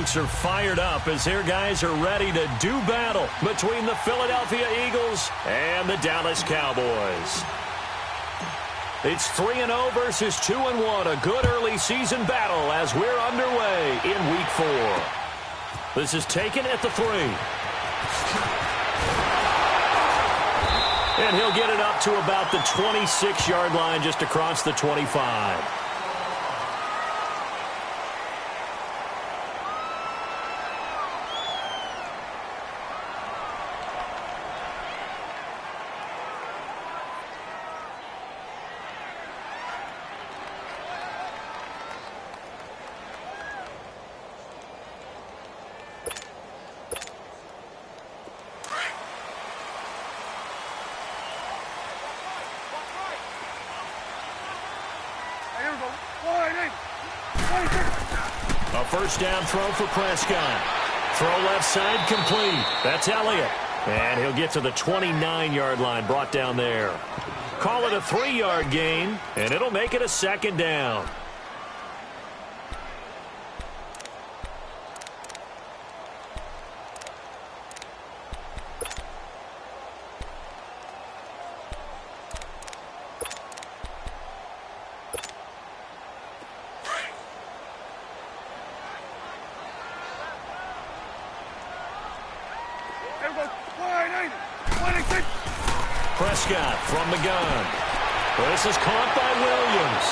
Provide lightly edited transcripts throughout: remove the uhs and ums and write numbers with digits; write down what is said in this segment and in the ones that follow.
folks are fired up as their guys are ready to do battle between the Philadelphia Eagles and the Dallas Cowboys. It's 3-0 versus 2-1, a good early season battle as we're underway in Week 4. This is taken at the 3. And he'll get it up to about the 26-yard line, just across the 25. A first down throw for Prescott. Throw left side complete. That's Elliott. And he'll get to the 29-yard line, brought down there. Call it a 3-yard gain, and it'll make it a second down. Prescott from the gun. This is caught by Williams.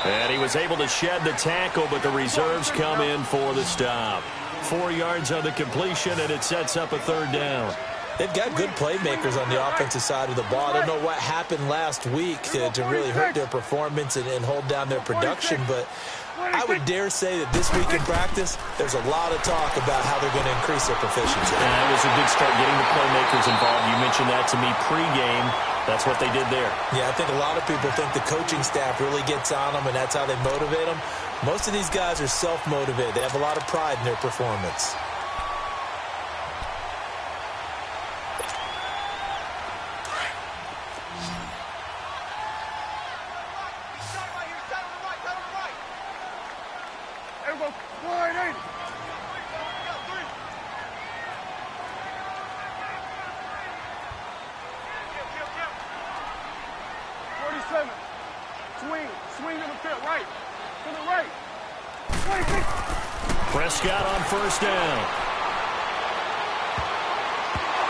And he was able to shed the tackle, but the reserves come in for the stop. 4 yards on the completion, and it sets up a third down. They've got good playmakers on the offensive side of the ball. I don't know what happened last week to really hurt their performance and hold down their production, but I would dare say that this week in practice, there's a lot of talk about how they're going to increase their proficiency. And it was a good start getting the playmakers involved. You mentioned that to me pregame. That's what they did there. Yeah, I think a lot of people think the coaching staff really gets on them, and that's how they motivate them. Most of these guys are self-motivated. They have a lot of pride in their performance. Prescott on first down.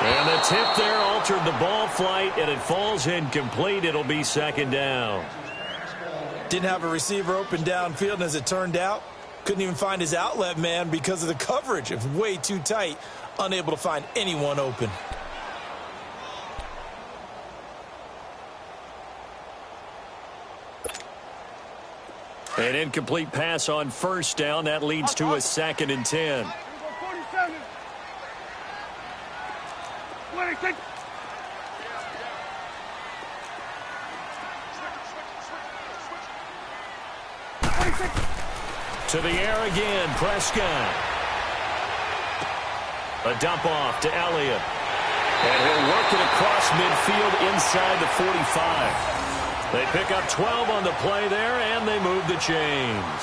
And the tip there altered the ball flight, and it falls incomplete. It'll be second down. Didn't have a receiver open downfield, and as it turned out, couldn't even find his outlet man because of the coverage. It was way too tight, unable to find anyone open. An incomplete pass on first down. That leads to a 2nd and 10. To the air again, Prescott. A dump off to Elliott. And he'll work it across midfield inside the 45. They pick up 12 on the play there, and they move the chains.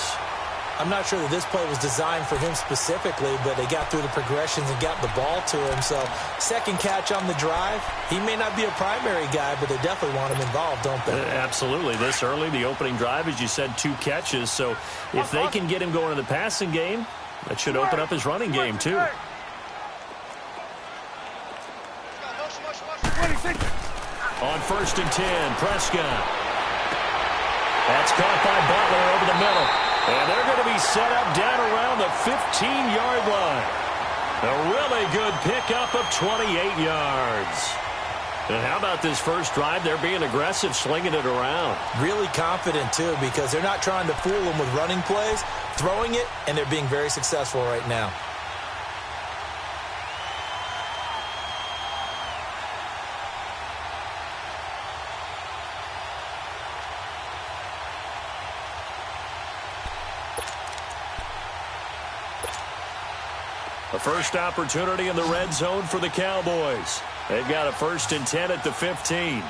I'm not sure that this play was designed for him specifically, but they got through the progressions and got the ball to him. So, second catch on the drive. He may not be a primary guy, but they definitely want him involved, don't they? Absolutely. This early, the opening drive, as you said, 2 catches. So, if they can get him going in the passing game, that should open up his running game, too. On first and 10, Prescott. That's caught by Butler over the middle. And they're going to be set up down around the 15-yard line. A really good pickup of 28 yards. And how about this first drive? They're being aggressive, slinging it around. Really confident, too, because they're not trying to fool them with running plays, throwing it, and they're being very successful right now. A first opportunity in the red zone for the Cowboys. They've got a 1st and 10 at the 15.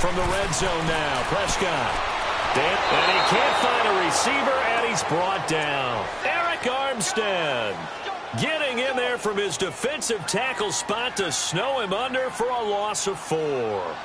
From the red zone now, Prescott. And he can't find a receiver, and he's brought down. Eric Armstead getting in there from his defensive tackle spot to snow him under for a loss of 4.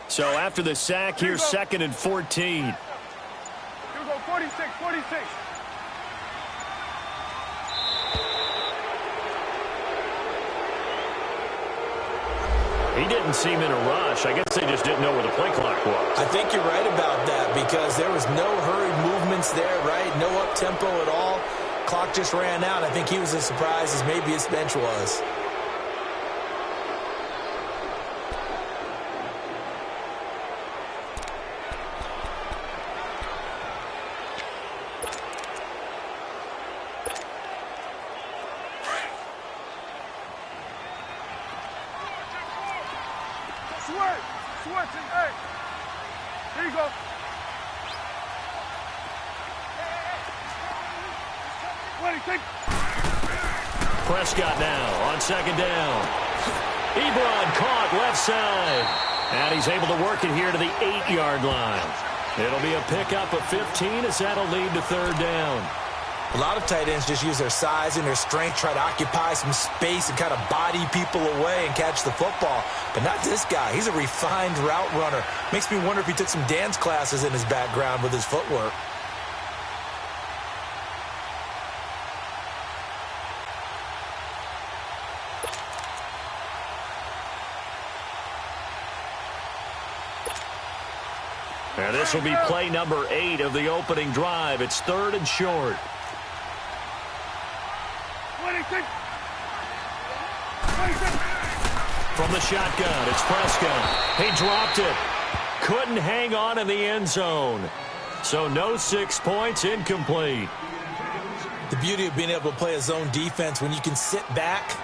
So after the sack, here's 2nd and 14. Here we go, 46, 46. He didn't seem in a rush. I guess they just didn't know where the play clock was. I think you're right about that because there was no hurried movements there, right? No up-tempo at all. Clock just ran out. I think he was as surprised as maybe his bench was. Hey, here you go. Prescott now on 2nd down. Ebron caught left side. And he's able to work it here to the 8-yard line. It'll be a pickup of 15 as that'll lead to 3rd down. A lot of tight ends just use their size and their strength, try to occupy some space and kind of body people away and catch the football. But not this guy. He's a refined route runner. Makes me wonder if he took some dance classes in his background with his footwork. And this will be play number 8 of the opening drive. It's 3rd and short. From the shotgun, it's Prescott. He dropped it. Couldn't hang on in the end zone. So no 6 points, incomplete. The beauty of being able to play a zone defense when you can sit back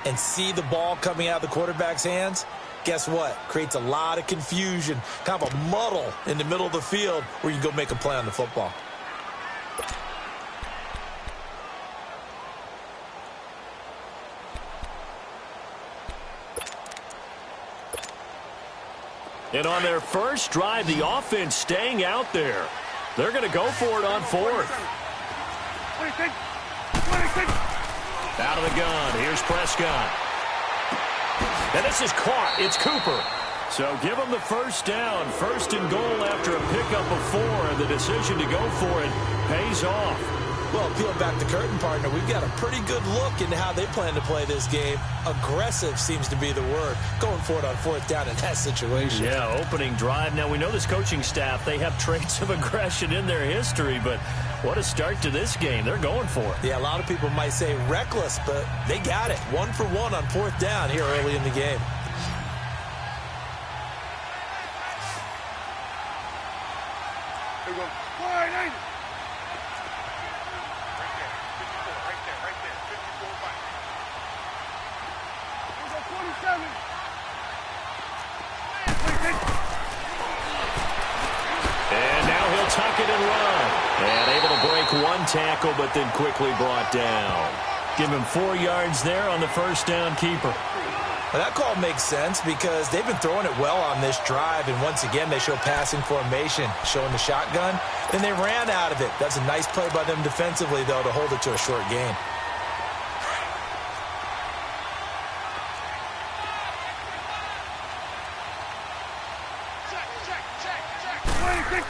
and see the ball coming out of the quarterback's hands, guess what? Creates a lot of confusion, kind of a muddle in the middle of the field where you go make a play on the football. And on their first drive, the offense staying out there. They're going to go for it on 4th. Out of the gun. Here's Prescott. And this is caught. It's Cooper. So give them the 1st down. 1st and goal after a pickup of 4. And the decision to go for it pays off. Well, peel back the curtain, partner. We've got a pretty good look into how they plan to play this game. Aggressive seems to be the word. Going for it on 4th down in that situation. Yeah, opening drive. Now, we know this coaching staff, they have traits of aggression in their history, but what a start to this game. They're going for it. Yeah, a lot of people might say reckless, but they got it. 1 for 1 on 4th down here early in the game. Here we go. And now he'll tuck it and run. And able to break 1 tackle, but then quickly brought down. Give him 4 yards there on the 1st down keeper. Well, that call makes sense because they've been throwing it well on this drive, and once again they show passing formation, showing the shotgun. Then they ran out of it. That's a nice play by them defensively, though, to hold it to a short gain.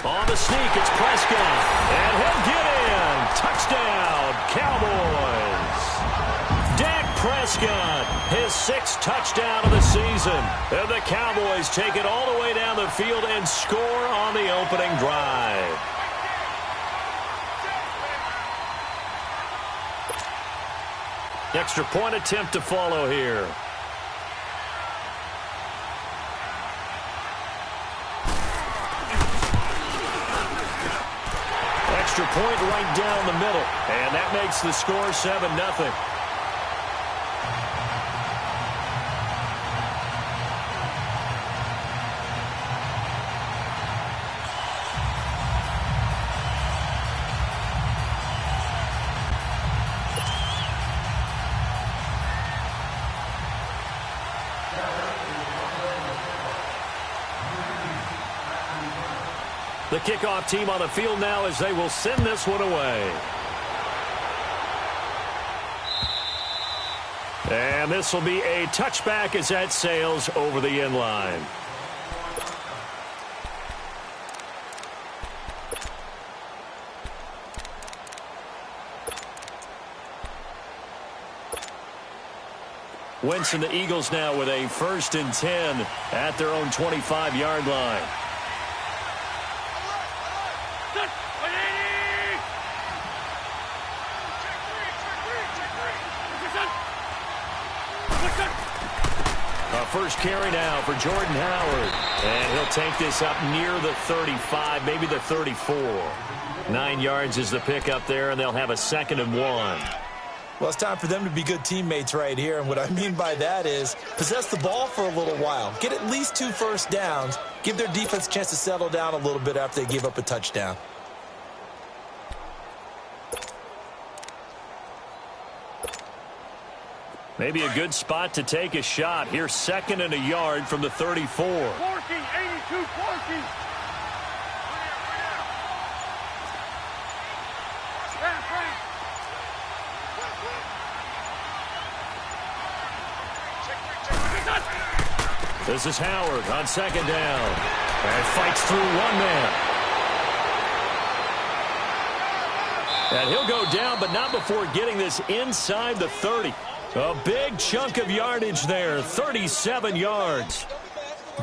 On the sneak, it's Prescott. And he'll get in. Touchdown, Cowboys. Dak Prescott, his 6th touchdown of the season. And the Cowboys take it all the way down the field and score on the opening drive. Extra point attempt to follow here. extra point right down the middle. And that makes the score 7-0. The kickoff team on the field now as they will send this one away. And this will be a touchback as that sails over the end line. Wentz and the Eagles now with a 1st and 10 at their own 25-yard line. First carry now for Jordan Howard. And he'll take this up near the 35, maybe the 34. 9 yards is the pickup there, and they'll have a 2nd and 1. Well, it's time for them to be good teammates right here. And what I mean by that is possess the ball for a little while. Get at least 2 first downs. Give their defense a chance to settle down a little bit after they give up a touchdown. Maybe a good spot to take a shot. Here's 2nd and a yard from the 34. Parking, 82 parking. This is Howard on 2nd down. And fights through one man. And he'll go down, but not before getting this inside the 30. A big chunk of yardage there, 37 yards.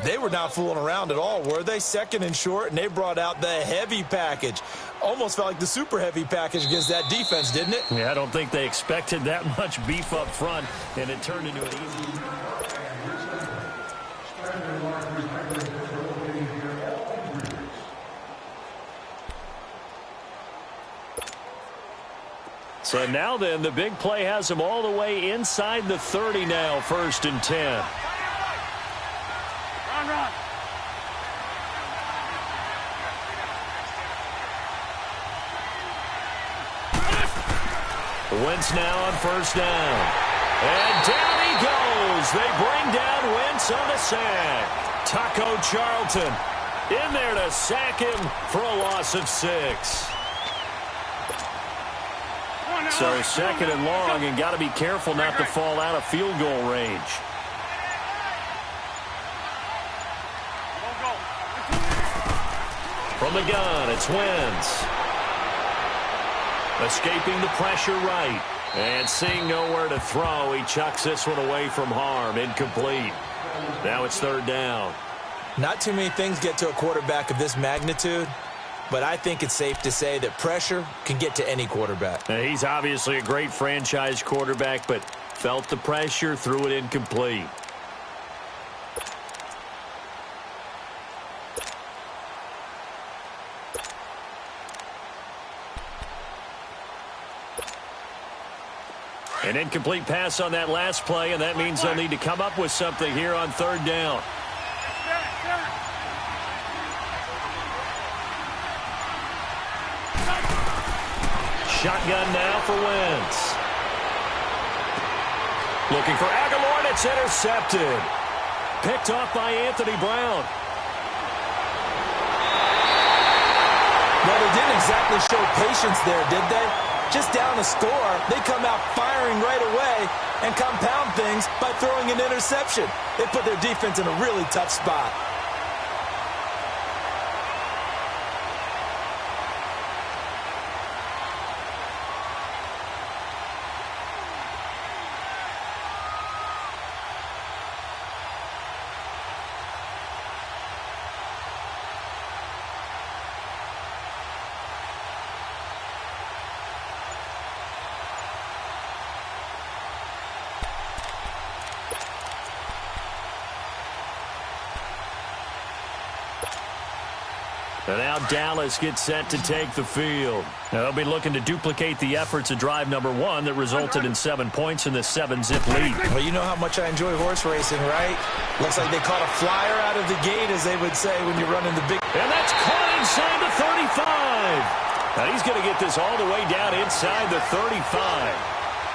They were not fooling around at all, were they? 2nd and short, and they brought out the heavy package. Almost felt like the super heavy package against that defense, didn't it? Yeah, I don't think they expected that much beef up front, and it turned into an easy. So now then, the big play has them all the way inside the 30 now, 1st and 10. Run. Wentz now on 1st down. And down he goes. They bring down Wentz on the sack. Taco Charlton in there to sack him for a loss of 6. So 2nd and long, and got to be careful not to fall out of field goal range. From the gun, it's Wentz. Escaping the pressure right. And seeing nowhere to throw, he chucks this one away from harm. Incomplete. Now it's 3rd down. Not too many things get to a quarterback of this magnitude, but I think it's safe to say that pressure can get to any quarterback. Now, he's obviously a great franchise quarterback, but felt the pressure, threw it incomplete. An incomplete pass on that last play, and that means they'll need to come up with something here on 3rd down. Shotgun now for Wentz. Looking for Aguilar, and it's intercepted. Picked off by Anthony Brown. Well, they didn't exactly show patience there, did they? Just down a score, they come out firing right away and compound things by throwing an interception. They put their defense in a really tough spot. And now Dallas gets set to take the field. They'll be looking to duplicate the efforts of drive number 1 that resulted in 7 points in the 7-zip lead. Well, you know how much I enjoy horse racing, right? Looks like they caught a flyer out of the gate, as they would say when you're running the big... And that's caught inside the 35. Now he's going to get this all the way down inside the 35.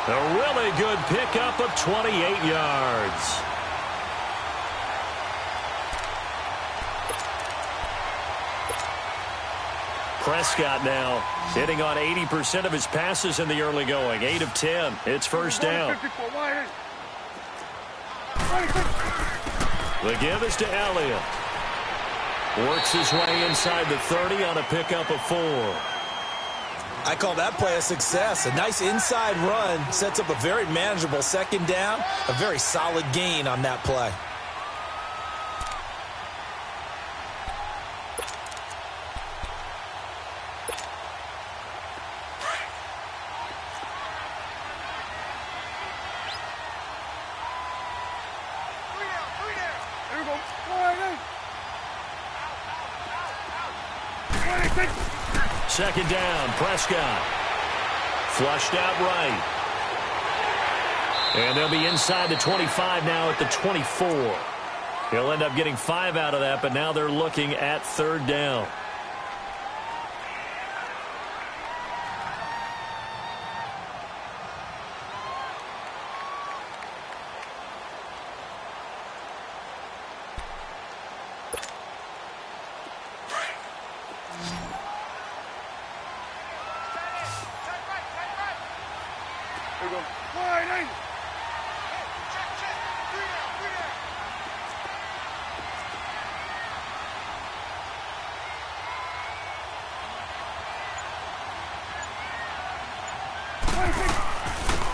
A really good pickup of 28 yards. Prescott now hitting on 80% of his passes in the early going. 8 of 10. It's first down. The give is to Elliott. Works his way inside the 30 on a pickup of 4. I call that play a success. A nice inside run sets up a very manageable second down. A very solid gain on that play. Second down, Prescott. Flushed out right. And they'll be inside the 25 now at the 24. He'll end up getting 5 out of that, but now they're looking at third down.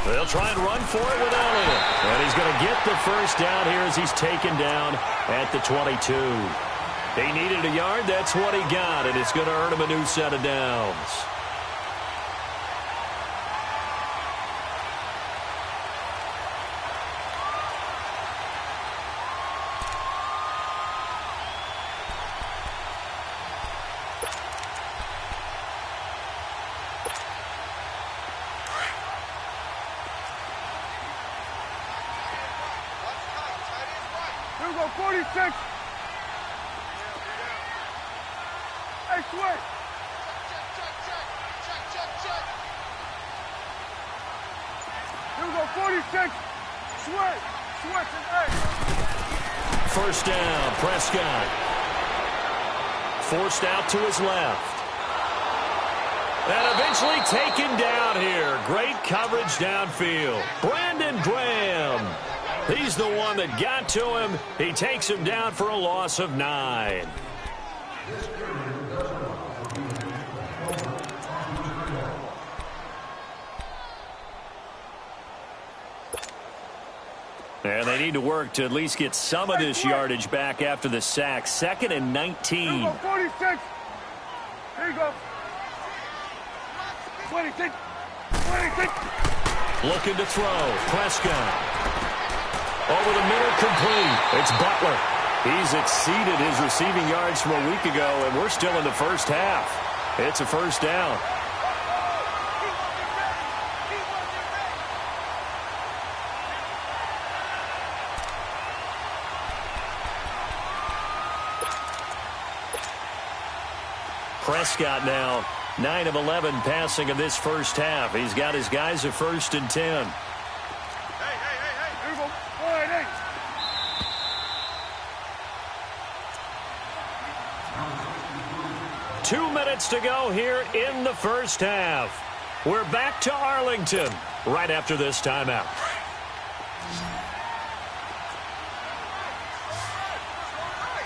They'll try and run for it with Elliott. And he's going to get the first down here as he's taken down at the 22. They needed a yard. That's what he got, and it's going to earn him a new set of downs. Here we go, 46. Hey, switch. Here we go, 46. Switch. Switch and eight. First down, Prescott. Forced out to his left. And eventually taken down here. Great coverage downfield. Brandon Graham. He's the one that got to him. He takes him down for a loss of 9. And they need to work to at least get some of this yardage back after the sack. 2nd and 19. Here we go, 46. Here you go. 26. 26. Looking to throw. Prescott. Over the middle, complete. It's Butler. He's exceeded his receiving yards from a week ago, and we're still in the first half. It's a first down. Prescott now 9 of 11 passing in this first half. He's got his guys at 1st and 10. Hey. Here we go. 48. 2 minutes to go here in the first half. We're back to Arlington right after this timeout.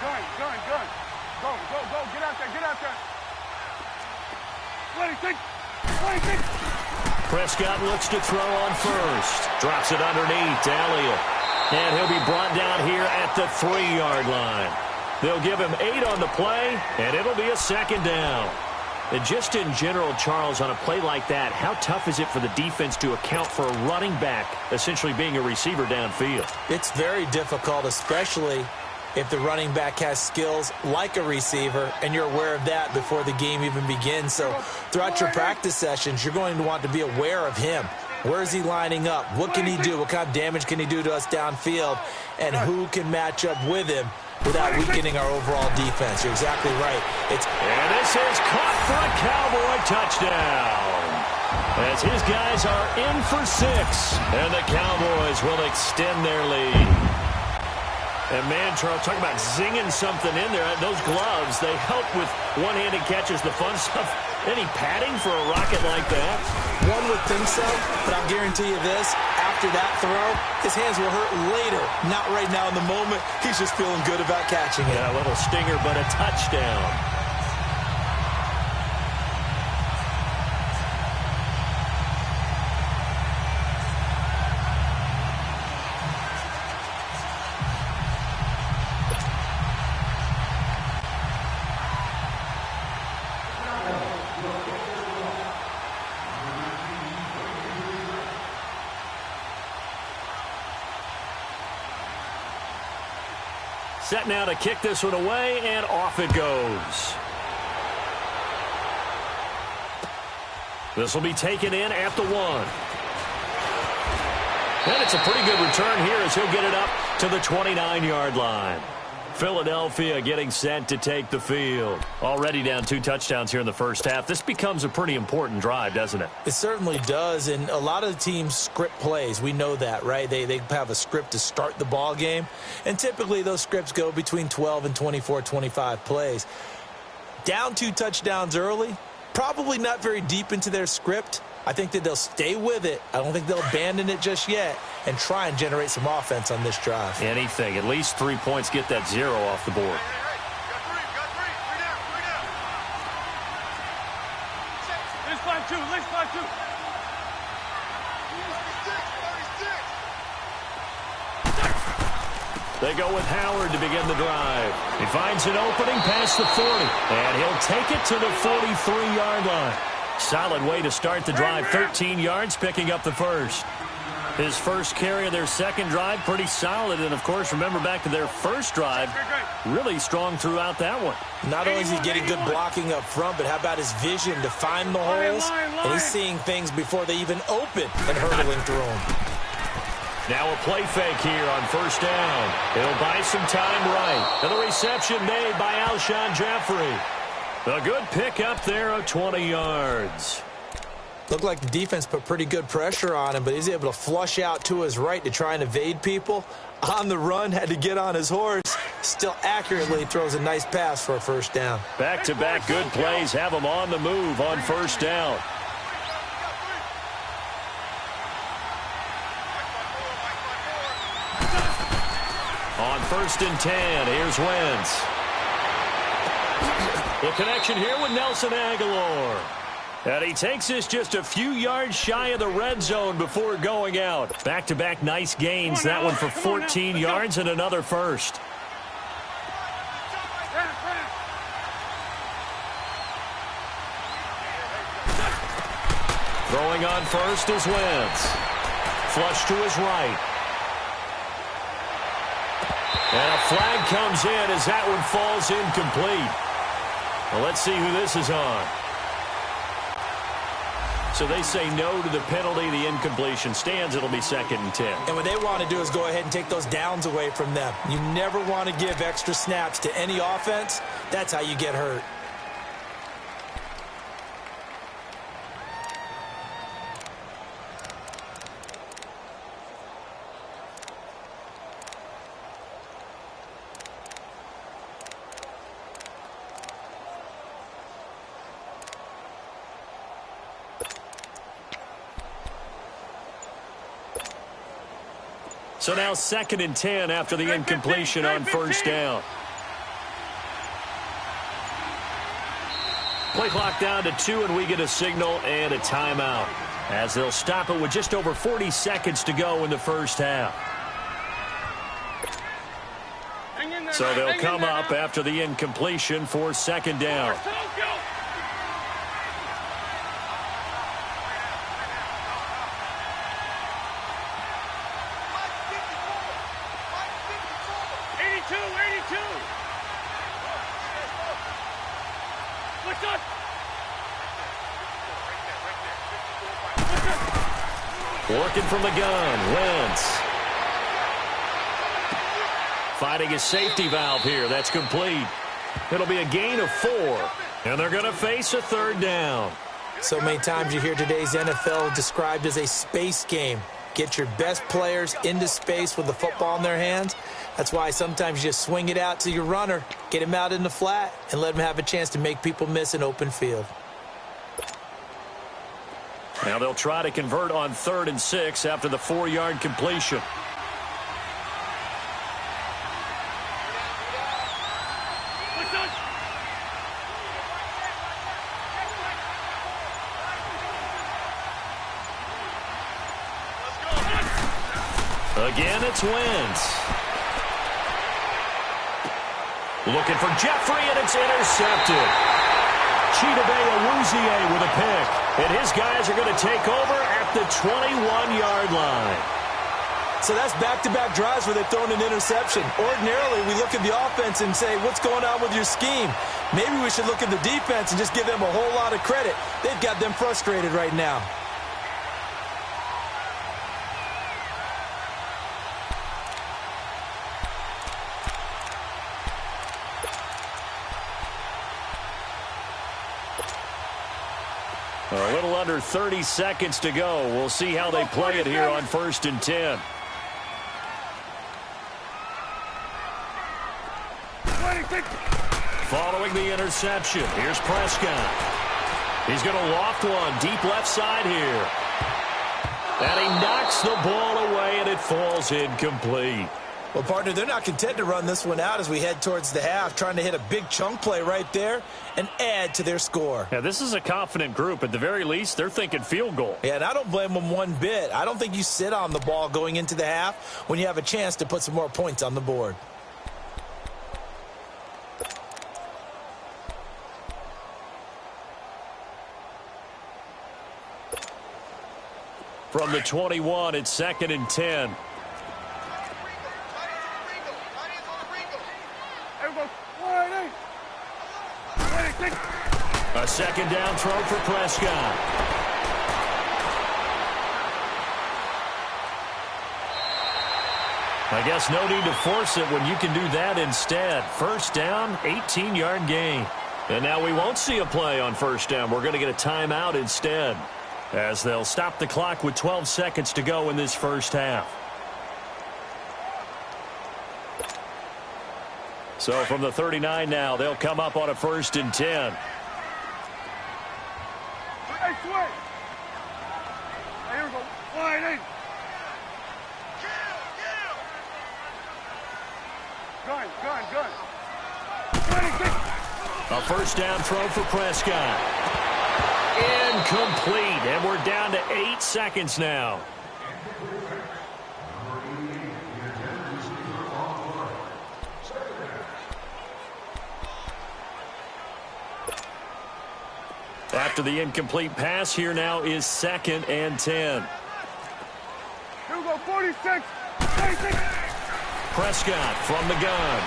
Gun. Go. Get out there. 26. Prescott looks to throw on first. Drops it underneath to Elliott. And he'll be brought down here at the 3-yard line. They'll give him 8 on the play, and it'll be a second down. And just in general, Charles, on a play like that, how tough is it for the defense to account for a running back essentially being a receiver downfield? It's very difficult, especially if the running back has skills like a receiver, and you're aware of that before the game even begins. So throughout your practice sessions, you're going to want to be aware of him. Where is he lining up? What can he do? What kind of damage can he do to us downfield? And who can match up with him without weakening our overall defense? You're exactly right. And this is caught for a Cowboy touchdown, as his guys are in for 6, and the Cowboys will extend their lead. And man, Charles, talk about zinging something in there. Those gloves, they help with one-handed catches, the fun stuff. Any padding for a rocket like that? One would think so, but I'll guarantee you this. After that throw, his hands will hurt later. Not right now in the moment. He's just feeling good about catching it. Yeah, a little stinger, but a touchdown. Set now to kick this one away, and off it goes. This will be taken in at the 1. And it's a pretty good return here as he'll get it up to the 29-yard line. Philadelphia getting set to take the field. Already down 2 touchdowns here in the first half. This becomes a pretty important drive, doesn't it? It certainly does, and a lot of the teams script plays. We know that, right? They have a script to start the ball game, and typically those scripts go between 12 and 24, 25 plays. Down 2 touchdowns early, probably not very deep into their script. I think that they'll stay with it. I don't think they'll abandon it just yet and try and generate some offense on this drive. Anything. At least 3 points, get that 0 off the board. Let's find 2. Let's find 2. They go with Howard to begin the drive. He finds an opening past the 40, and he'll take it to the 43-yard line. Solid way to start the drive. 13 yards, picking up the first. His first carry of their second drive, pretty solid. And, of course, remember back to their first drive, really strong throughout that one. Not only is he getting good blocking up front, but how about his vision to find the holes? And he's seeing things before they even open and hurdling through them. Now a play fake here on first down. He'll buy some time right. And the reception made by Alshon Jeffrey. A good pick up there of 20 yards. Looked like the defense put pretty good pressure on him, but he's able to flush out to his right to try and evade people. On the run, had to get on his horse. Still accurately throws a nice pass for a first down. Back-to-back good plays have him on the move on first down. On 1st and 10, here's Wentz. The connection here with Nelson Aguilar. And he takes this just a few yards shy of the red zone before going out. Back-to-back nice gains. That one for 14 yards and another first. Throwing on first is Wentz. Flush to his right. And a flag comes in as that one falls incomplete. Well, let's see who this is on. So they say no to the penalty. The incompletion stands. It'll be 2nd and 10. And what they want to do is go ahead and take those downs away from them. You never want to give extra snaps to any offense. That's how you get hurt. So now 2nd and 10 after the incompletion on first down. Play clock down to 2, and we get a signal and a timeout, as they'll stop it with just over 40 seconds to go in the first half. So they'll come up after the incompletion for 2nd down. Working from the gun, Wentz. Finding a safety valve here. That's complete. It'll be a gain of 4. And they're going to face a 3rd down. So many times you hear today's NFL described as a space game. Get your best players into space with the football in their hands. That's why sometimes you just swing it out to your runner, get him out in the flat, and let him have a chance to make people miss an open field. Now they'll try to convert on 3rd and 6 after the 4-yard completion. Again, it's Wentz. Looking for Jeffrey, and it's intercepted. Chidobe Awuzie with a pick. And his guys are going to take over at the 21-yard line. So that's back-to-back drives where they've thrown an interception. Ordinarily, we look at the offense and say, what's going on with your scheme? Maybe we should look at the defense and just give them a whole lot of credit. They've got them frustrated right now. A little under 30 seconds to go. We'll see how they play it here on 1st and 10. Following the interception, here's Prescott. He's going to loft one deep left side here. And he knocks the ball away, and it falls incomplete. Well, partner, they're not content to run this one out as we head towards the half, trying to hit a big chunk play right there and add to their score. Yeah, this is a confident group. At the very least, they're thinking field goal. Yeah, and I don't blame them one bit. I don't think you sit on the ball going into the half when you have a chance to put some more points on the board. From the 21, it's 2nd and 10. A 2nd down throw for Prescott. I guess no need to force it when you can do that instead. 1st down, 18-yard gain. And now we won't see a play on 1st down. We're going to get a timeout instead, as they'll stop the clock with 12 seconds to go in this 1st half. So from the 39 now, they'll come up on a 1st and 10. Hey, Sway. Hey, here we go. Wide in. Gun. 26. A 1st down throw for Prescott. Incomplete, and we're down to 8 seconds now. After the incomplete pass, here now is 2nd and 10. Here we go, 46. 26. Prescott from the gun.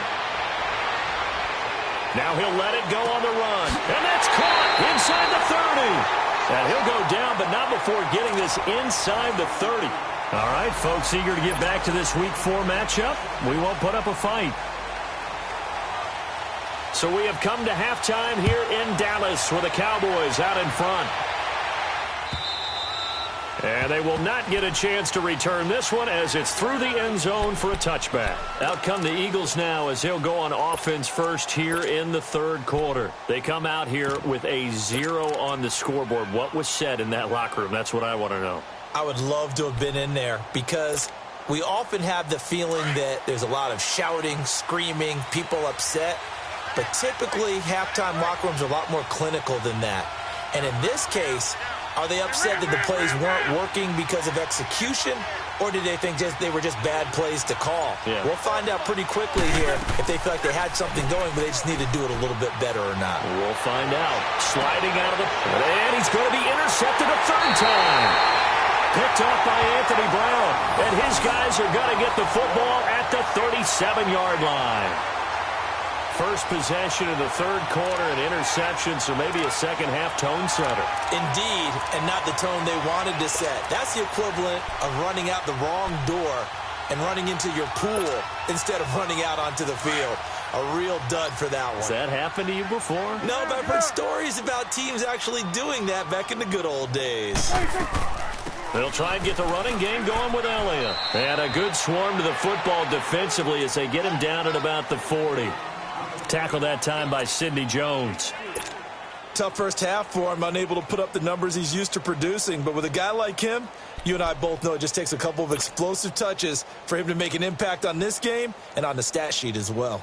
Now he'll let it go on the run. And that's caught inside the 30. And he'll go down, but not before getting this inside the 30. All right, folks, eager to get back to this Week 4 matchup. We won't put up a fight. So we have come to halftime here in Dallas with the Cowboys out in front. And they will not get a chance to return this one as it's through the end zone for a touchback. Out come the Eagles now as they'll go on offense first here in the 3rd quarter. They come out here with a 0 on the scoreboard. What was said in that locker room? That's what I want to know. I would love to have been in there because we often have the feeling that there's a lot of shouting, screaming, people upset. But typically, halftime locker rooms are a lot more clinical than that. And in this case, are they upset that the plays weren't working because of execution, or did they think they were just bad plays to call? Yeah. We'll find out pretty quickly here if they feel like they had something going, but they just need to do it a little bit better or not. We'll find out. Sliding out of the... And he's going to be intercepted a 3rd time. Picked off by Anthony Brown. And his guys are going to get the football at the 37-yard line. First possession of the third quarter, an interception, so maybe a second-half tone setter. Indeed, and not the tone they wanted to set. That's the equivalent of running out the wrong door and running into your pool instead of running out onto the field. A real dud for that one. Has that happened to you before? No, but I've heard stories about teams actually doing that back in the good old days. They'll try and get the running game going with Elliott. And a good swarm to the football defensively as they get him down at about the 40. Tackled that time by Sidney Jones. Tough first half for him, unable to put up the numbers he's used to producing. But with a guy like him, you and I both know it just takes a couple of explosive touches for him to make an impact on this game and on the stat sheet as well.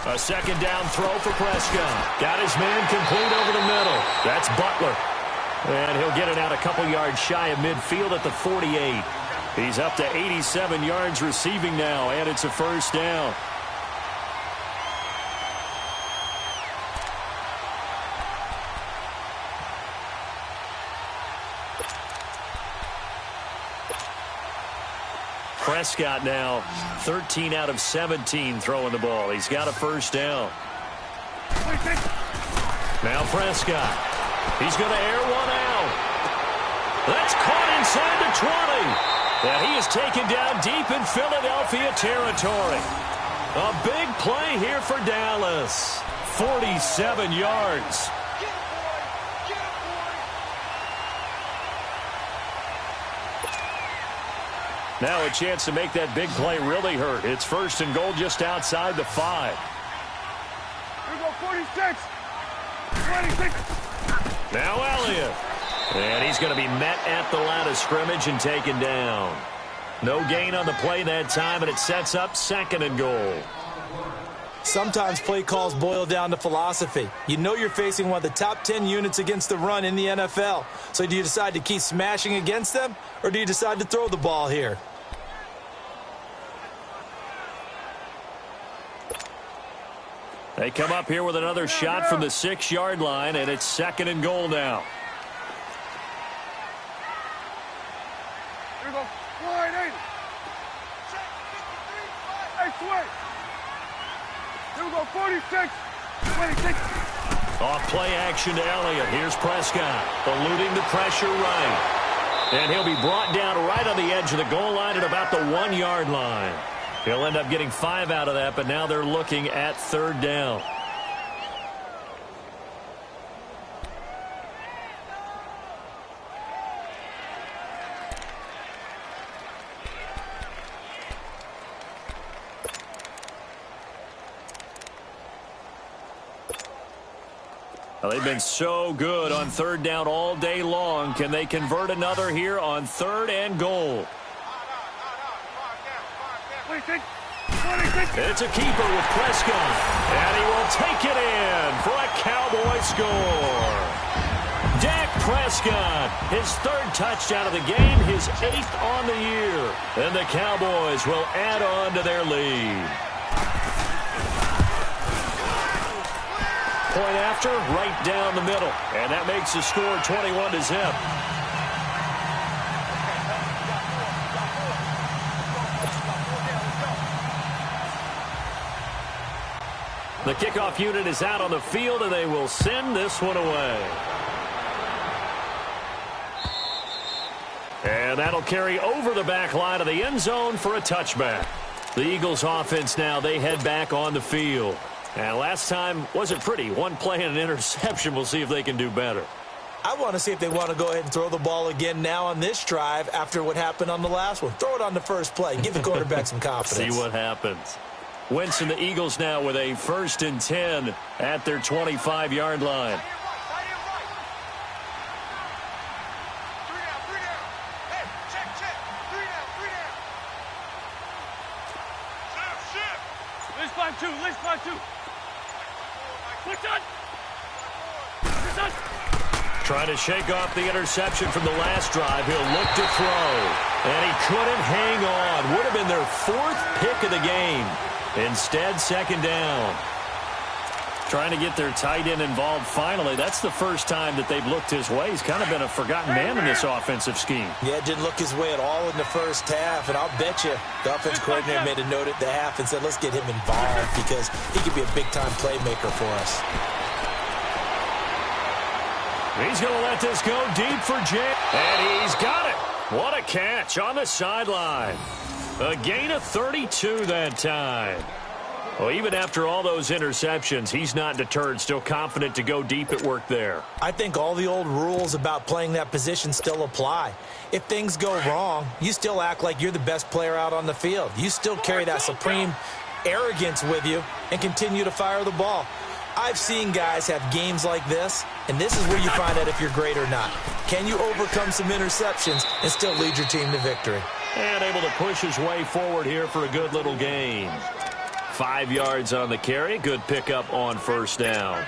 A second down throw for Prescott. Got his man complete over the middle. That's Butler. And he'll get it out a couple yards shy of midfield at the 48. He's up to 87 yards receiving now, and it's a first down. Prescott now 13 out of 17 throwing the ball. He's got a first down. Now Prescott. He's going to air one out. That's caught inside the 20. And he is taken down deep in Philadelphia territory. A big play here for Dallas. 47 yards. Now a chance to make that big play really hurt. It's first and goal just outside the 5. Here we go, 46. 26. Now Elliott. And he's going to be met at the line of scrimmage and taken down. No gain on the play that time, and it sets up second and goal. Sometimes play calls boil down to philosophy. You know you're facing one of the top 10 units against the run in the NFL. So do you decide to keep smashing against them, or do you decide to throw the ball here? They come up here with another shot from the 6-yard line, and it's second and goal now. Here we go, 480. Hey, switch. Here we go, 46. 26. Off play action to Elliott. Here's Prescott, eluding the pressure right. And he'll be brought down right on the edge of the goal line at about the 1-yard line. He'll end up getting 5 out of that, but now they're looking at third down. Well, they've been so good on third down all day long. Can they convert another here on third and goal? 26. 26. It's a keeper with Prescott. And he will take it in for a Cowboy score. Dak Prescott, his third touchdown of the game, his 8th on the year. And the Cowboys will add on to their lead. Point after, right down the middle. And that makes the score 21-0. The kickoff unit is out on the field, and they will send this one away. And that'll carry over the back line of the end zone for a touchback. The Eagles offense now, they head back on the field. And last time wasn't pretty. One play and an interception. We'll see if they can do better. I want to see if they want to go ahead and throw the ball again now on this drive after what happened on the last one. Throw it on the first play. Give the quarterback some confidence. See what happens. Wentz and the Eagles now with a 1st and 10 at their 25-yard line. Trying to shake off the interception from the last drive. He'll look to throw. And he couldn't hang on. Would have been their 4th pick of the game. Instead, second down. Trying to get their tight end involved finally. That's the first time that they've looked his way. He's kind of been a forgotten man in this offensive scheme. Yeah, it didn't look his way at all in the first half. And I'll bet you the offense coordinator made a note at the half and said, let's get him involved because he could be a big-time playmaker for us. He's going to let this go deep for Jay. And he's got it. What a catch on the sideline. A gain of 32 that time. Well, even after all those interceptions, he's not deterred, still confident to go deep at work there. I think all the old rules about playing that position still apply. If things go wrong, you still act like you're the best player out on the field. You still carry that supreme arrogance with you and continue to fire the ball. I've seen guys have games like this, and this is where you find out if you're great or not. Can you overcome some interceptions and still lead your team to victory? And able to push his way forward here for a good little gain. 5 yards on the carry. Good pickup on first down.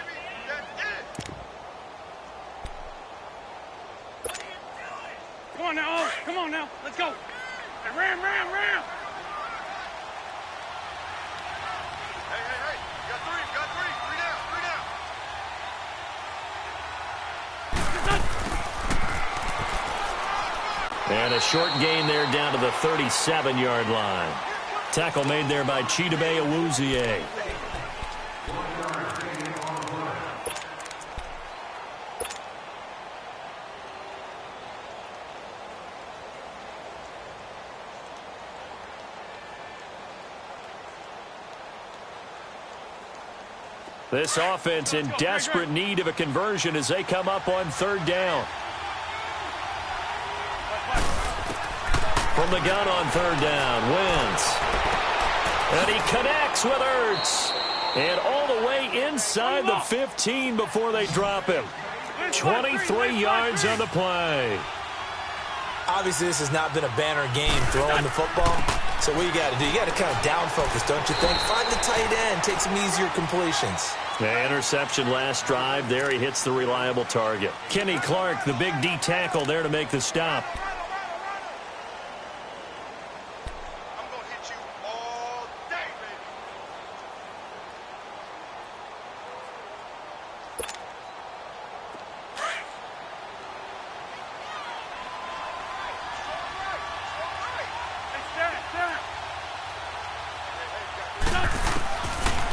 Come on now, Owen. Come on now. Let's go. Hey, ram. Hey. You got three. Three down. And a short gain there down to the 37-yard line. Tackle made there by Chidobe Awuzie. This offense in desperate need of a conversion as they come up on third down. From the gun on third down, Wentz. And he connects with Ertz. And all the way inside the 15 before they drop him. 23 yards on the play. Obviously, this has not been a banner game throwing the football. So what you got to do, you got to kind of down focus, don't you think? Find the tight end, take some easier completions. The interception last drive. There he hits the reliable target. Kenny Clark, the big D tackle there to make the stop.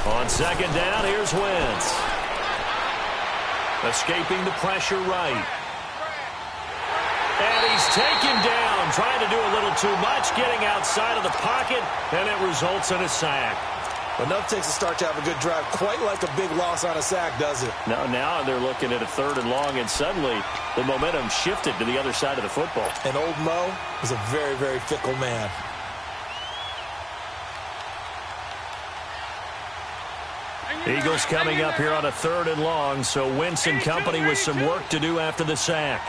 On second down, here's Wentz. Escaping the pressure right. And he's taken down, trying to do a little too much, getting outside of the pocket, and it results in a sack. Enough takes a start to have a good drive, quite like a big loss on a sack, does it? Now they're looking at a third and long, and suddenly the momentum shifted to the other side of the football. And old Mo is a very, very fickle man. Eagles coming up here on a third and long, so Wentz and company with some work to do after the sack.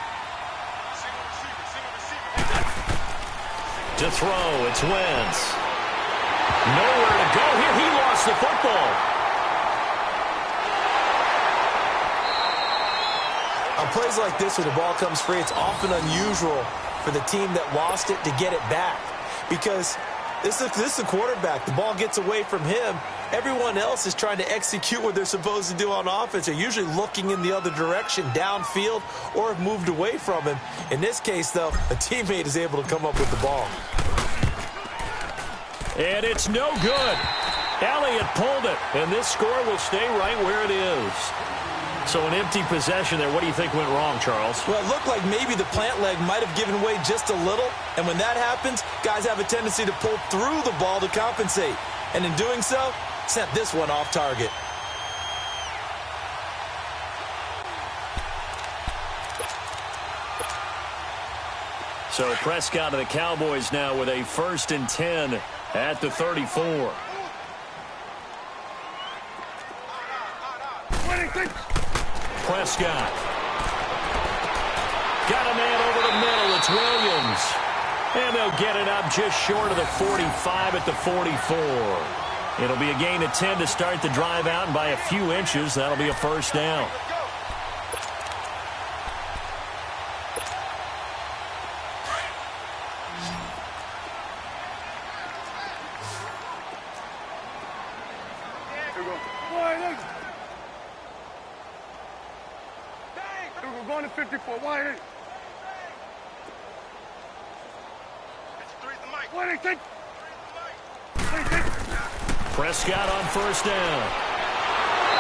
To throw, it's Wentz. Nowhere to go here. He lost the football. On plays like this where the ball comes free, it's often unusual for the team that lost it to get it back. Because this is the quarterback. The ball gets away from him. Everyone else is trying to execute what they're supposed to do on offense. They're usually looking in the other direction, downfield, or have moved away from him. In this case, though, a teammate is able to come up with the ball. And it's no good. Elliott pulled it, and this score will stay right where it is. So an empty possession there. What do you think went wrong, Charles? Well, it looked like maybe the plant leg might have given way just a little. And when that happens, guys have a tendency to pull through the ball to compensate. And in doing so, sent this one off target. So Prescott of the Cowboys now with a 1st and 10 at the 34. Prescott. Got a man over the middle. It's Williams. And they'll get it up just short of the 45 at the 44. It'll be a gain of 10 to start the drive out, and by a few inches, that'll be a first down. We're going to 54. Wide in. What do you think? Prescott on first down.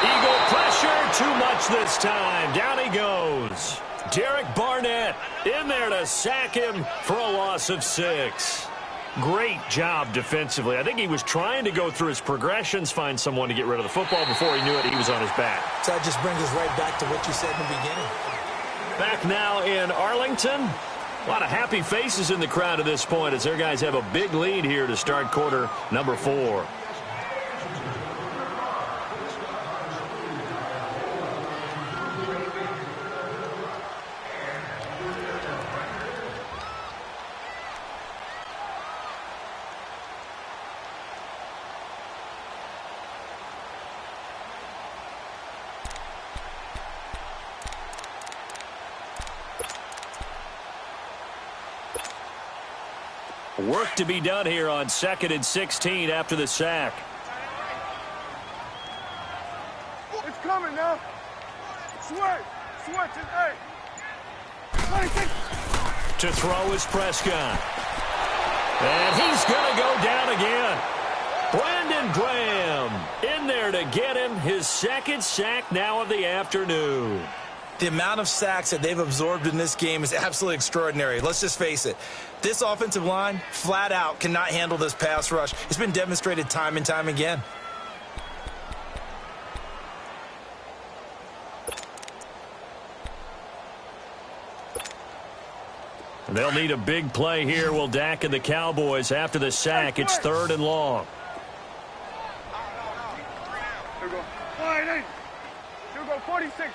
Eagle pressure, too much this time. Down he goes. Derek Barnett in there to sack him for a loss of 6. Great job defensively. I think he was trying to go through his progressions, find someone to get rid of the football. Before he knew it, he was on his back. So that just brings us right back to what you said in the beginning. Back now in Arlington. A lot of happy faces in the crowd at this point as their guys have a big lead here to start quarter number 4. Work to be done here on 2nd and 16 after the sack. It's coming now. Switch. Hey. To throw is Prescott. And he's going to go down again. Brandon Graham in there to get him his 2nd sack now of the afternoon. The amount of sacks that they've absorbed in this game is absolutely extraordinary. Let's just face it. This offensive line, flat out, cannot handle this pass rush. It's been demonstrated time and time again. They'll need a big play here. Will Dak and the Cowboys after the sack. It's 3rd and long. Here we go. Wide in. Here we go. 46.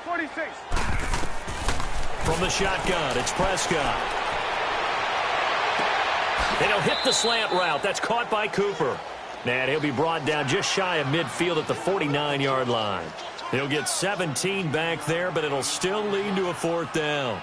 From the shotgun, it's Prescott. And he'll hit the slant route. That's caught by Cooper. And he'll be brought down just shy of midfield at the 49-yard line. He'll get 17 back there, but it'll still lead to a 4th down.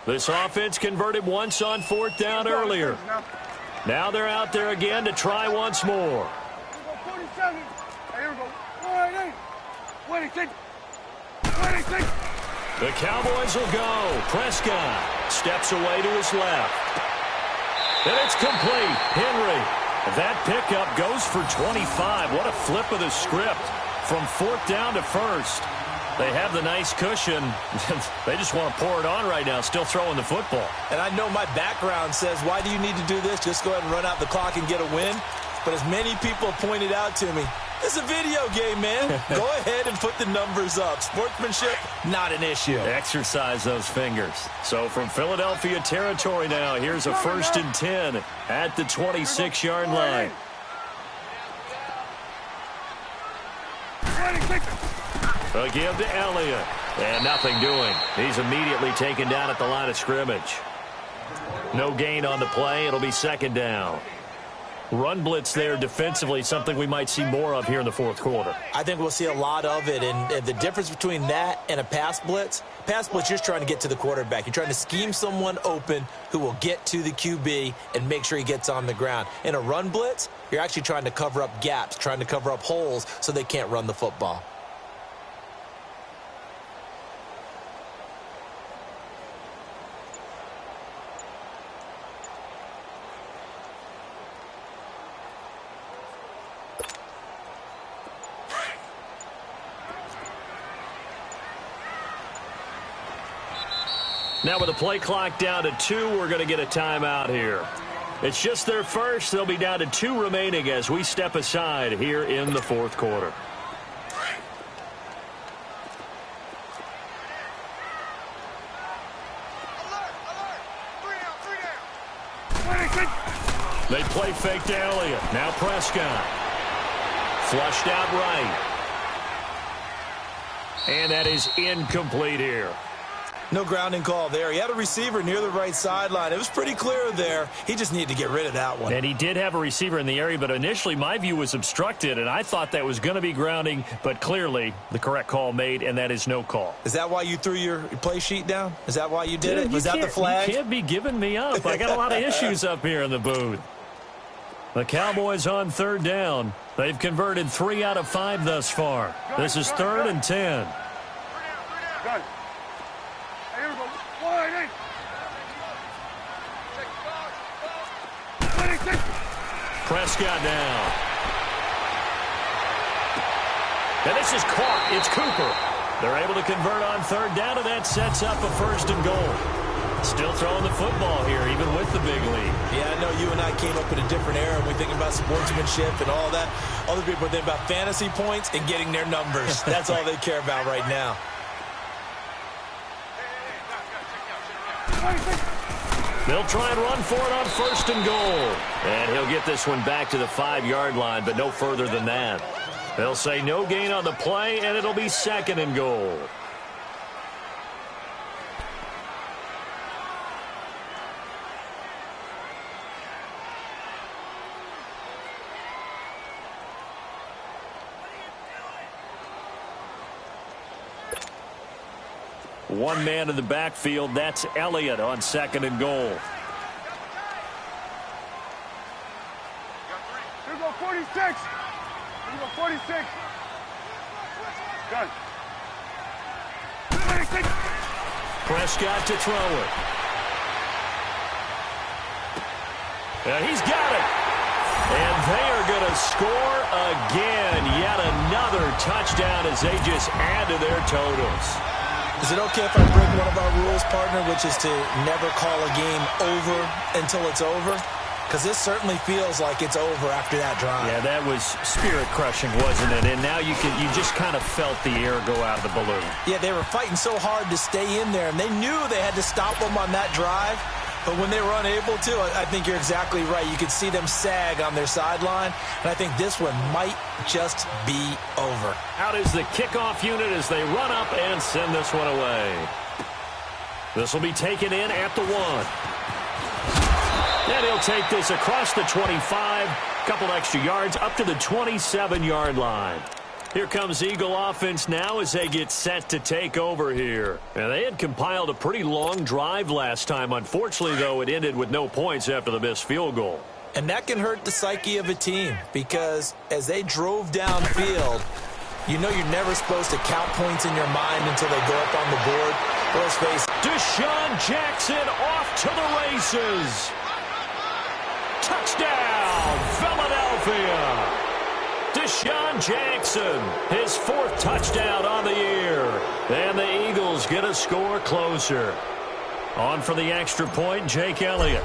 This offense converted once on 4th down earlier. Now they're out there again to try once more. 47. Here we go. Wide in. What do you think? The Cowboys will go. Prescott steps away to his left. And it's complete. Henry. That pickup goes for 25. What a flip of the script from 4th down to 1st. They have the nice cushion. They just want to pour it on right now, still throwing the football. And I know my background says, why do you need to do this? Just go ahead and run out the clock and get a win. But as many people have pointed out to me, it's a video game, man. Go ahead and put the numbers up. Sportsmanship, not an issue. Exercise those fingers. So from Philadelphia territory now, here's a 1st and 10 at the 26-yard line. A give to Elliott. And nothing doing. He's immediately taken down at the line of scrimmage. No gain on the play. It'll be 2nd down. Run blitz there defensively, something we might see more of here in the 4th quarter. I think we'll see a lot of it. And the difference between that and a pass blitz, you're just trying to get to the quarterback. You're trying to scheme someone open who will get to the QB and make sure he gets on the ground. In a run blitz, you're actually trying to cover up gaps, trying to cover up holes so they can't run the football. Now with the play clock down to 2, we're going to get a timeout here. It's just their first. They'll be down to 2 remaining as we step aside here in the 4th quarter. They play fake to Elliott. Now Prescott. Flushed out right. And that is incomplete here. No grounding call there. He had a receiver near the right sideline. It was pretty clear there. He just needed to get rid of that one. And he did have a receiver in the area, but initially my view was obstructed, and I thought that was going to be grounding, but clearly the correct call made, and that is no call. Is that why you threw your play sheet down? Is that why you did it? Was that the flag? You can't be giving me up. I got a lot of issues up here in the booth. The Cowboys on third down. They've converted 3 out of 5 thus far. This is 3rd and 10. Got it. Here we go. Wide eight. Prescott down. And this is caught. It's Cooper. They're able to convert on third down, and that sets up a 1st and goal. Still throwing the football here, even with the big lead. Yeah, I know you and I came up in a different era. We're thinking about sportsmanship and all that. Other people are thinking about fantasy points and getting their numbers. That's all they care about right now. They'll try and run for it on 1st and goal. And he'll get this one back to the 5-yard line, but no further than that. They'll say no gain on the play, and it'll be 2nd and goal. One man in the backfield. That's Elliott on 2nd and goal. Here we go, 46. Here we go, 46. Got it. 46. Prescott to throw it. He's got it. And they are going to score again. Yet another touchdown as they just add to their totals. Is it okay if I break one of our rules, partner, which is to never call a game over until it's over? Because this certainly feels like it's over after that drive. Yeah, that was spirit-crushing, wasn't it? And now you just kind of felt the air go out of the balloon. Yeah, they were fighting so hard to stay in there, and they knew they had to stop them on that drive. But when they were unable to, I think you're exactly right. You could see them sag on their sideline, and I think this one might just be over. Out is the kickoff unit as they run up and send this one away. This will be taken in at the 1. And he'll take this across the 25, couple extra yards up to the 27-yard line. Here comes Eagle offense now as they get set to take over here. And they had compiled a pretty long drive last time. Unfortunately, though, it ended with no points after the missed field goal. And that can hurt the psyche of a team because as they drove downfield, you know you're never supposed to count points in your mind until they go up on the board. Let's face it. Deshaun Jackson off to the races. Touchdown, Philadelphia. Deshaun Jackson, his 4th touchdown on the year. And the Eagles get a score closer. On for the extra point, Jake Elliott.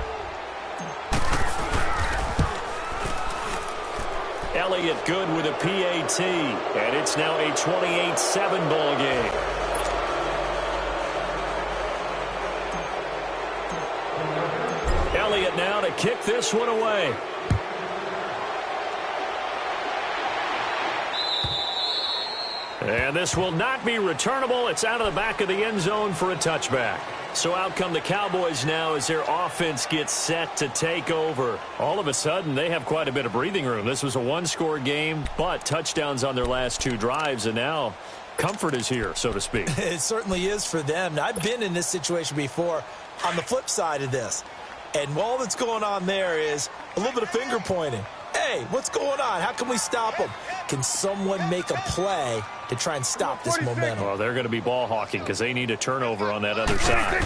Elliott good with a PAT. And it's now a 28-7 ball game. Elliott now to kick this one away. And this will not be returnable. It's out of the back of the end zone for a touchback. So out come the Cowboys now as their offense gets set to take over. All of a sudden, they have quite a bit of breathing room. This was a 1-score game, but touchdowns on their last 2 drives, and now comfort is here, so to speak. It certainly is for them. I've been in this situation before on the flip side of this. And all that's going on there is a little bit of finger pointing. Hey, what's going on? How can we stop them? Can someone make a play to try and stop this momentum? Well, they're going to be ball hawking because they need a turnover on that other side.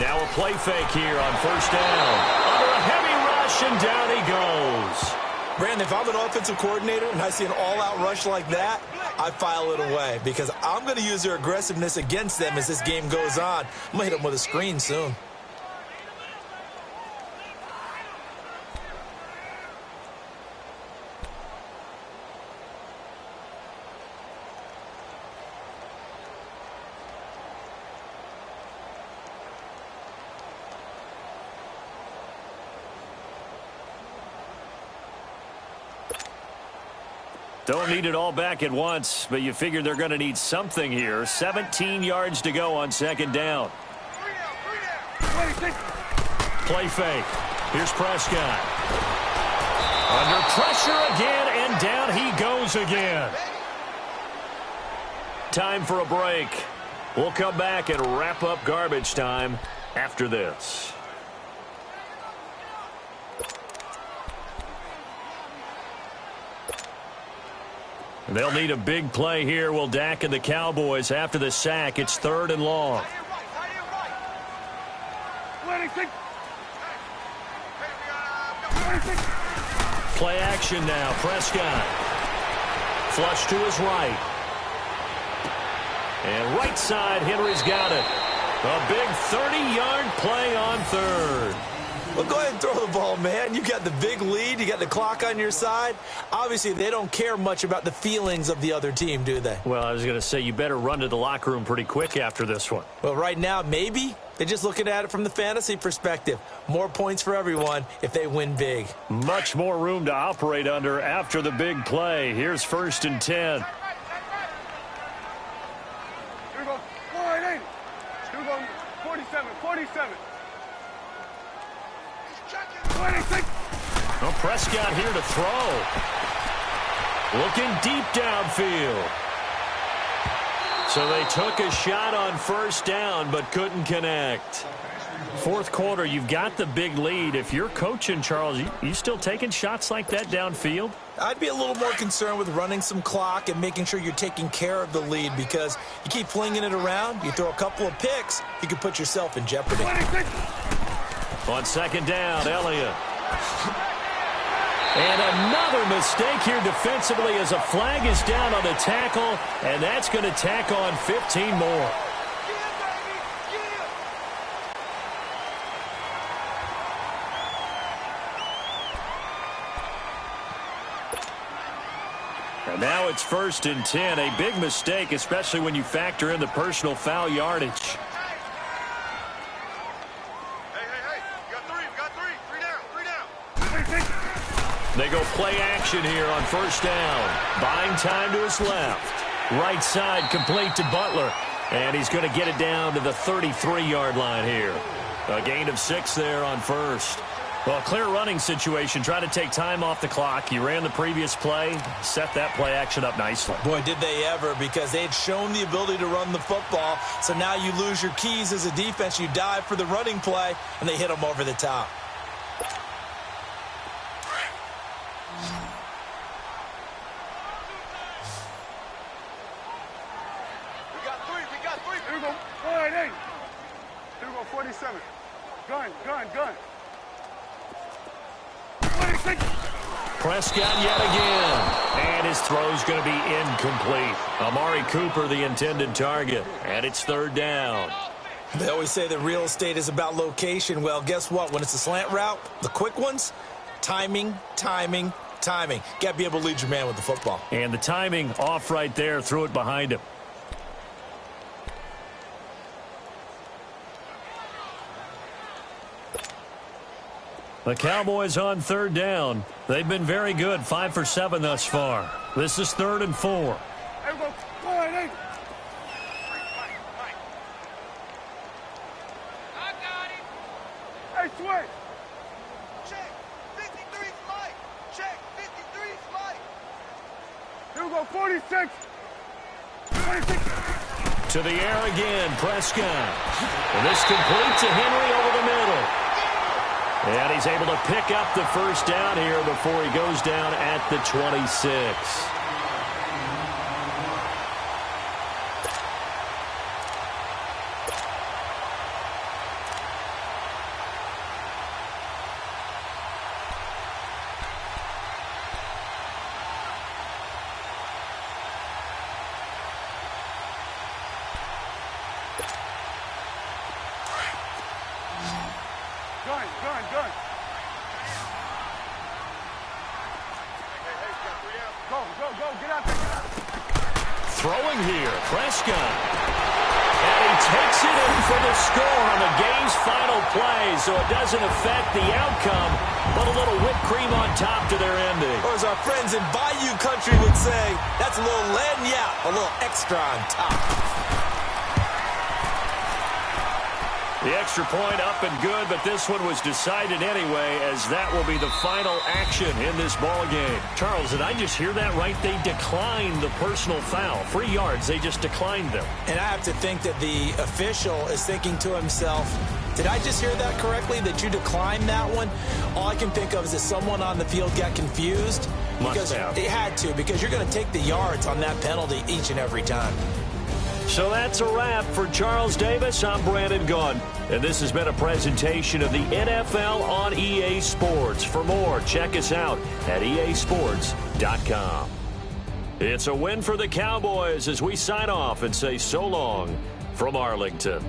Now a play fake here on 1st down. Under a heavy rush, and down he goes. Brandon, if I'm an offensive coordinator and I see an all-out rush like that, I file it away because I'm going to use their aggressiveness against them as this game goes on. I'm going to hit them with a screen soon. Don't need it all back at once, but you figure they're going to need something here. 17 yards to go on second down. Play fake. Here's Prescott. Under pressure again, and down he goes again. Time for a break. We'll come back and wrap up garbage time after this. They'll need a big play here. Will Dak and the Cowboys after the sack. It's 3rd and long. Play action now. Prescott. Flush to his right. And right side, Henry's got it. A big 30-yard play on 3rd. Well, go ahead and throw the ball, man. You got the big lead. You got the clock on your side. Obviously, they don't care much about the feelings of the other team, do they? Well, I was going to say, you better run to the locker room pretty quick after this one. Well, right now, maybe. They're just looking at it from the fantasy perspective. More points for everyone if they win big. Much more room to operate under after the big play. Here's 1st and 10. Here we go. 480. Here we go. 47. 47. Well, Prescott here to throw. Looking deep downfield. So they took a shot on 1st down but couldn't connect. 4th quarter, you've got the big lead. If you're coaching, Charles, you still taking shots like that downfield? I'd be a little more concerned with running some clock and making sure you're taking care of the lead, because you keep flinging it around, you throw a couple of picks, you can put yourself in jeopardy. On 2nd down, Elliott. And another mistake here defensively as a flag is down on the tackle, and that's going to tack on 15 more. And now it's 1st and 10. A big mistake, especially when you factor in the personal foul yardage. They go play action here on 1st down. Buying time to his left. Right side complete to Butler. And he's going to get it down to the 33-yard line here. A gain of 6 there on 1st. Well, clear running situation. Try to take time off the clock. You ran the previous play. Set that play action up nicely. Boy, did they ever, because they had shown the ability to run the football. So now you lose your keys as a defense. You dive for the running play, and they hit them over the top. Here we go. 488. Here we go. 47. Gun. 26. Prescott yet again. And his throw's going to be incomplete. Amari Cooper, the intended target. And it's 3rd down. They always say that real estate is about location. Well, guess what? When it's a slant route, the quick ones, timing. Got to be able to lead your man with the football. And the timing off right there. Threw it behind him. The Cowboys on 3rd down. They've been very good, 5 for 7 thus far. This is 3rd and 4. Here we go. 488. I got it. Hey, switch. Check. 53's Mike. Check. 53's Mike. Here we go. 46. 26. To the air again, Prescott. And this complete to Henry over the middle. And he's able to pick up the 1st down here before he goes down at the 26. Gun. Go. Get out there. Throwing here, Prescott. And he takes it in for the score on the game's final play, so it doesn't affect the outcome, but a little whip cream on top to their ending. Or as our friends in Bayou Country would say, that's a little lagniappe, a little extra on top. The extra point up and good, but this one was decided anyway, as that will be the final action in this ball game. Charles, did I just hear that right? They declined the personal foul. 3 yards, they just declined them. And I have to think that the official is thinking to himself, did I just hear that correctly, that you declined that one? All I can think of is that someone on the field got confused. Must have. It had to, because you're going to take the yards on that penalty each and every time. So that's a wrap for Charles Davis. I'm Brandon Gunn, and this has been a presentation of the NFL on EA Sports. For more, check us out at easports.com. It's a win for the Cowboys as we sign off and say so long from Arlington.